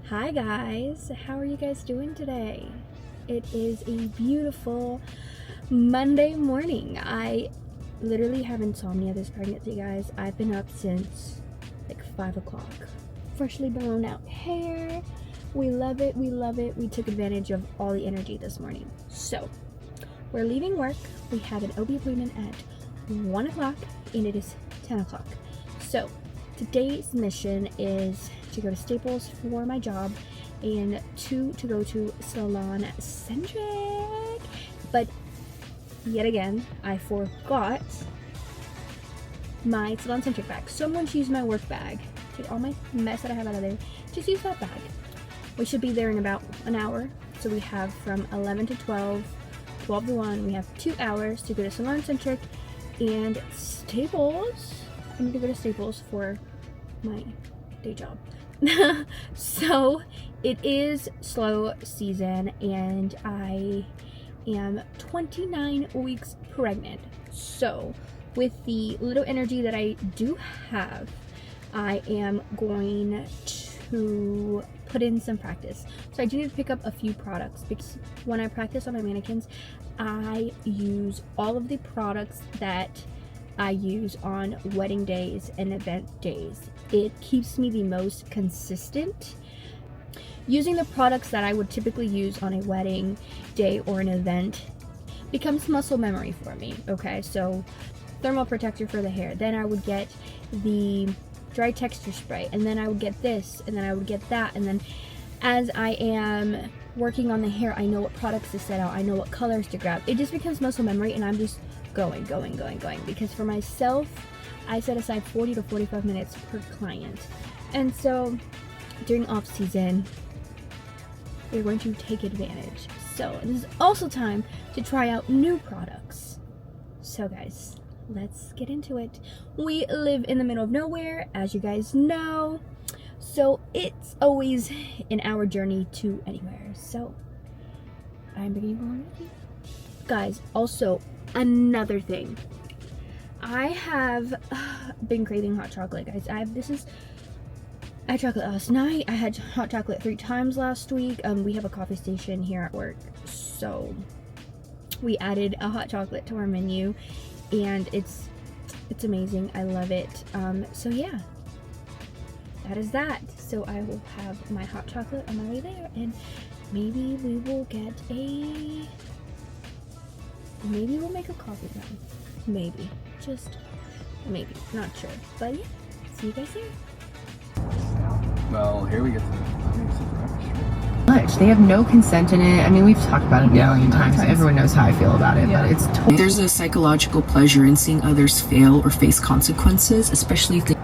Hi guys, how are you guys doing today? It is a beautiful Monday morning. I literally have insomnia this pregnancy, guys. I've been up since like 5 o'clock. Freshly blown out hair. We love it, we love it. We took advantage of all the energy this morning. So, we're leaving work. We have an OB appointment at 1 o'clock and it is 10 o'clock. So, today's mission is to go to Staples for my job and to go to SalonCentric. But yet again, I forgot my SalonCentric bag. So I'm going to use my work bag. Take all my mess that I have out of there. Just use that bag. We should be there in about an hour. So we have from 11 to 12, 12 to 1. We have 2 hours to go to SalonCentric and Staples. I need to go to Staples for my day job. So it is slow season and I am 29 weeks pregnant. So with the little energy that I do have, I am going to put in some practice. So I do need to pick up a few products because when I practice on my mannequins, I use all of the products that I use on wedding days and event days. It keeps me the most consistent. Using the products that I would typically use on a wedding day or an event becomes muscle memory for me, okay? So thermal protector for the hair, then I would get the dry texture spray, and then I would get this, and then I would get that, and then as I am working on the hair, I know what products to set out, I know what colors to grab. It just becomes muscle memory and I'm just going, because for myself, I set aside 40 to 45 minutes per client. And so during off season, we're going to take advantage. So this is also time to try out new products. So guys, let's get into it. We live in the middle of nowhere, as you guys know. So it's always an hour journey to anywhere. So I'm bringing you along with me. Guys, also another thing. I have been craving hot chocolate, guys. I had chocolate last night. I had hot chocolate 3 times last week. We have a coffee station here at work, so we added a hot chocolate to our menu, and it's amazing. I love it. So yeah, that is that. So I will have my hot chocolate on my way there, and maybe we will get maybe we'll make a coffee run. Maybe. Just maybe. Not sure. But yeah, see you guys here. Well, here we get to much. They have no consent in it. I mean, we've talked about it a million times. Everyone knows how I feel about it, but it's totally... There's a psychological pleasure in seeing others fail or face consequences, especially if they...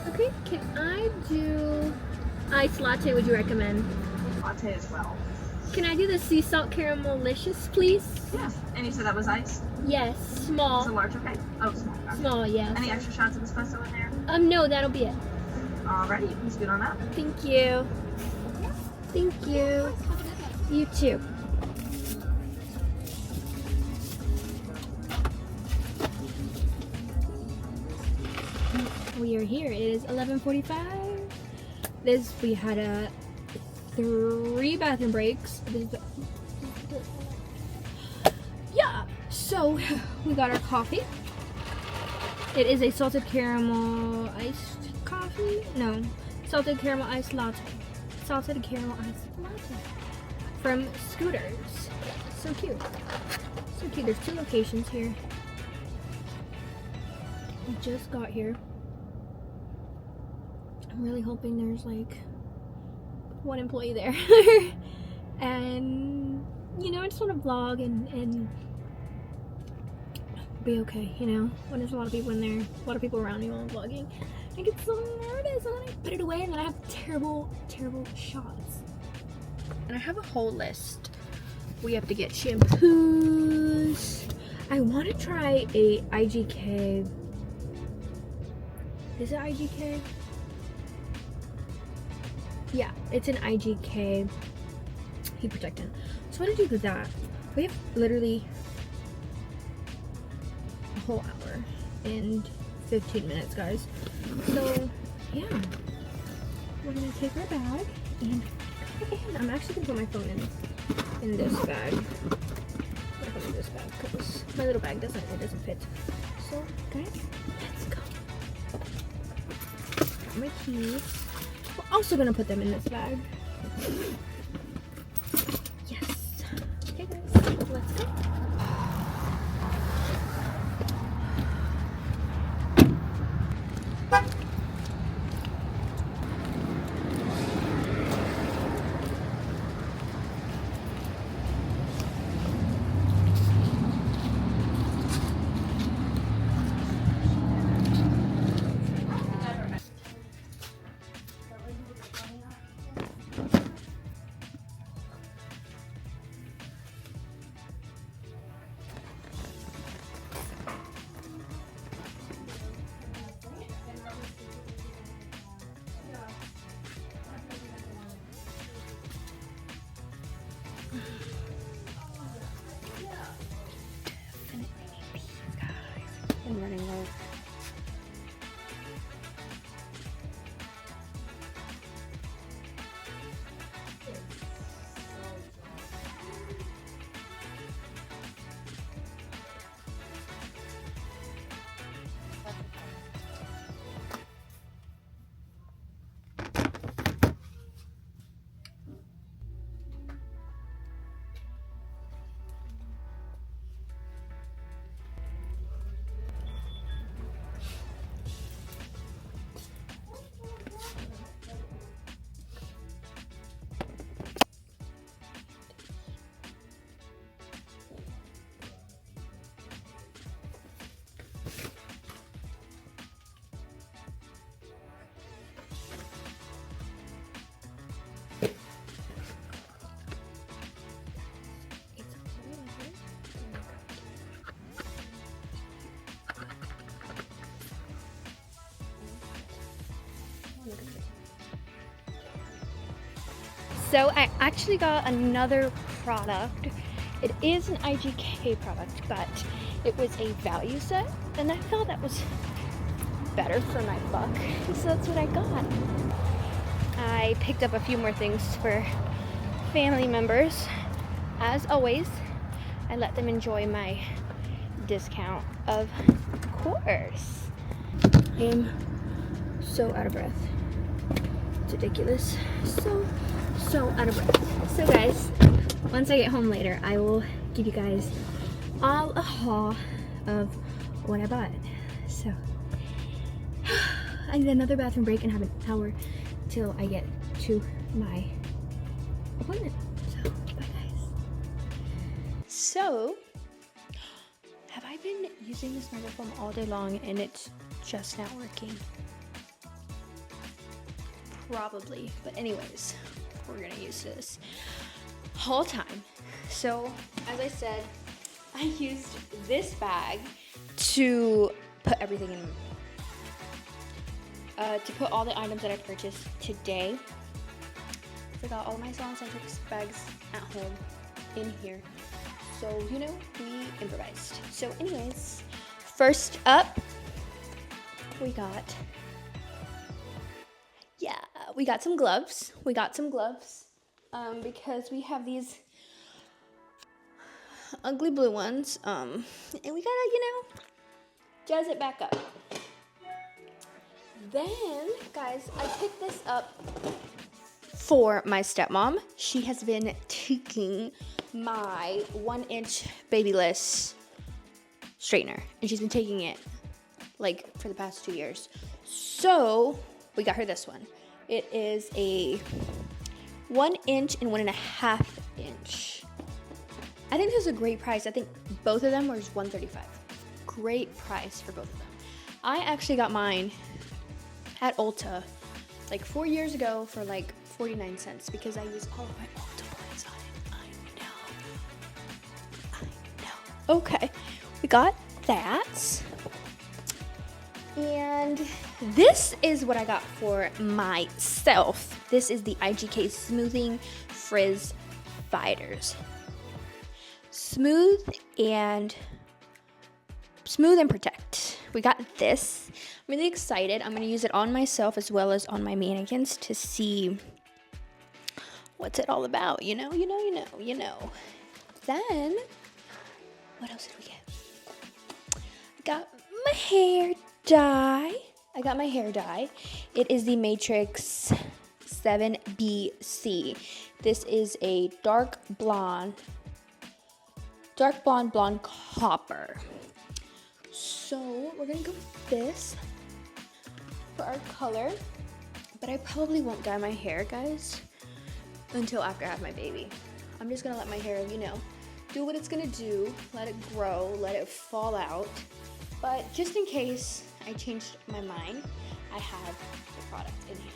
Okay, can I do iced latte? Would you recommend? Latte as well. Can I do the sea salt caramelicious, please? Yeah. And you said that was ice? Yes, small. It's a large, okay. Oh, small. Okay. Small, yeah. Any extra shots of espresso in there? No, that'll be it. Alrighty, you can scoot on that. Thank you. Thank you. You too. We are here. It is 11:45. We had a 3 bathroom breaks. Yeah. So we got our coffee. It is a salted caramel iced coffee. No, salted caramel iced latte. Salted caramel iced latte from Scooters. So cute. So cute. There's 2 locations here. We just got here. I'm really hoping there's like 1 employee there. And you know, I just want to vlog and be okay, you know, when there's a lot of people in there, a lot of people around me while I'm vlogging. I get so nervous, and then I put it away, and then I have terrible shots. And I have a whole list. We have to get shampoos. I want to try a IGK. Is it IGK? Yeah, it's an IGK heat protectant. So I'm gonna do that. We have literally a whole hour and 15 minutes, guys. So yeah, we're gonna take our bag and I'm actually gonna put my phone in this bag. I'm gonna put it in this bag because my little bag doesn't fit. So guys, let's go. Got my keys. We're also gonna put them in this bag. Yes. Okay guys, let's go. I'm running low. So I actually got another product. It is an IGK product, but it was a value set, and I felt that was better for my buck, so that's what I got. I picked up a few more things for family members. As always, I let them enjoy my discount, of course. I am so out of breath. It's ridiculous. So out of breath. So guys, once I get home later, I will give you guys all a haul of what I bought. So I need another bathroom break and have an hour till I get to my appointment. So bye guys. So have I been using this microphone all day long and it's just not working? Probably, but anyways, we're gonna use this whole time. So as I said, I used this bag to put everything in, to put all the items that I purchased today. So I got all my SalonCentric bags at home in here. So, you know, we improvised. So anyways, first up, we got some gloves. Because we have these ugly blue ones. And we gotta, you know, jazz it back up. Then, guys, I picked this up for my stepmom. She has been taking my 1-inch Babyliss straightener, and she's been taking it like for the past 2 years. So we got her this one. It is a 1 inch and 1.5 inch. I think this is a great price. I think both of them were just $135. Great price for both of them. I actually got mine at Ulta like 4 years ago for like 49 cents because I use all of my Ulta points on it. I know. Okay, we got that. And this is what I got for myself. This is the IGK Smoothing Frizz dividers. Smooth and protect. We got this. I'm really excited. I'm going to use it on myself as well as on my mannequins to see what's it all about. You know. Then, what else did we get? I got my hair dye. It is the Matrix 7BC. This is a dark blonde copper. So we're gonna go with this for our color, but I probably won't dye my hair, guys, until after I have my baby. I'm just gonna let my hair, do what it's gonna do, let it grow, let it fall out. But just in case I changed my mind, I have the product in hand.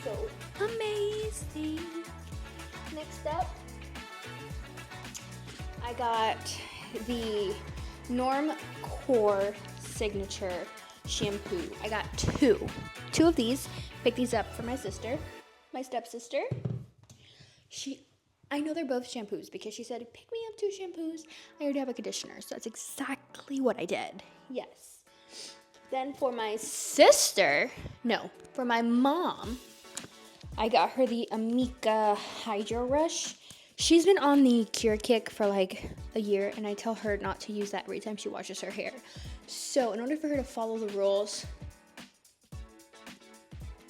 So amazing. Next up, I got the Normcore signature shampoo. I got two of these. Picked these up for my sister, my stepsister. I know they're both shampoos because she said, pick me up 2 shampoos. I already have a conditioner, so that's exactly what I did. Yes. Then for my mom, I got her the Amika Hydro Rush. She's been on the cure kick for like a year, and I tell her not to use that every time she washes her hair. So in order for her to follow the rules,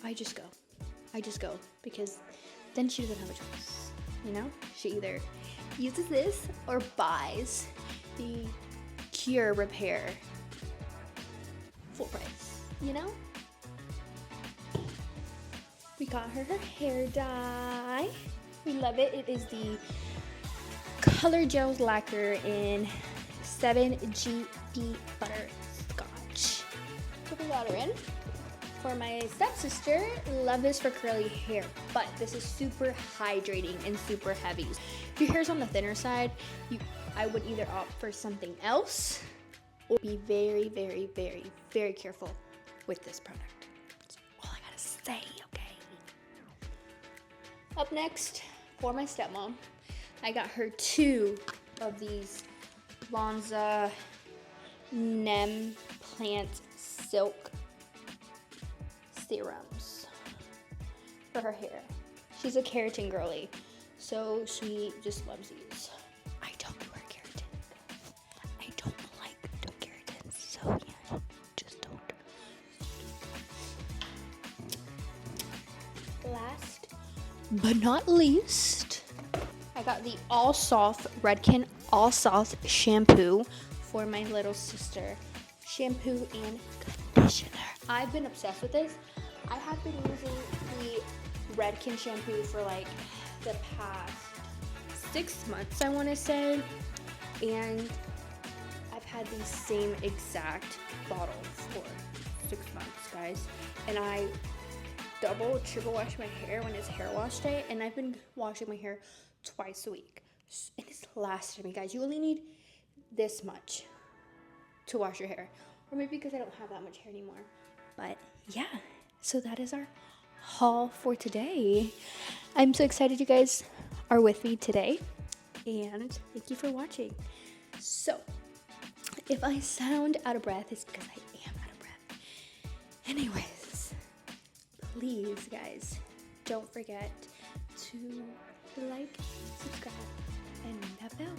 I just go because then she doesn't have a choice. She either uses this or buys the Cure Repair full price, We got her hair dye. We love it. It is the Color Gels Lacquer in 7GB Butterscotch. So we got her in. For my stepsister, love this for curly hair, but this is super hydrating and super heavy. If your hair's on the thinner side, I would either opt for something else or be very, very, very, very careful with this product. That's all I gotta say, okay? Up next, for my stepmom, I got her 2 of these Lonza Nem Plant Silk serums for her hair. She's a keratin girly, so she just loves these. I don't do her keratin. I don't like the keratin, so yeah, just don't. Last but not least, I got the All Soft Redken All Soft shampoo for my little sister. Shampoo and conditioner. I've been obsessed with this. I have been using the Redken shampoo for like the past 6 months, I want to say, and I've had the same exact bottle for 6 months, guys, and I triple wash my hair when it's hair wash day, and I've been washing my hair twice a week, and it's lasted me, guys. You only need this much to wash your hair, or maybe because I don't have that much hair anymore. But yeah, so that is our haul for today. I'm so excited you guys are with me today, and thank you for watching. So if I sound out of breath, it's because I am out of breath. Anyways, please guys, don't forget to like, subscribe, and ring that bell.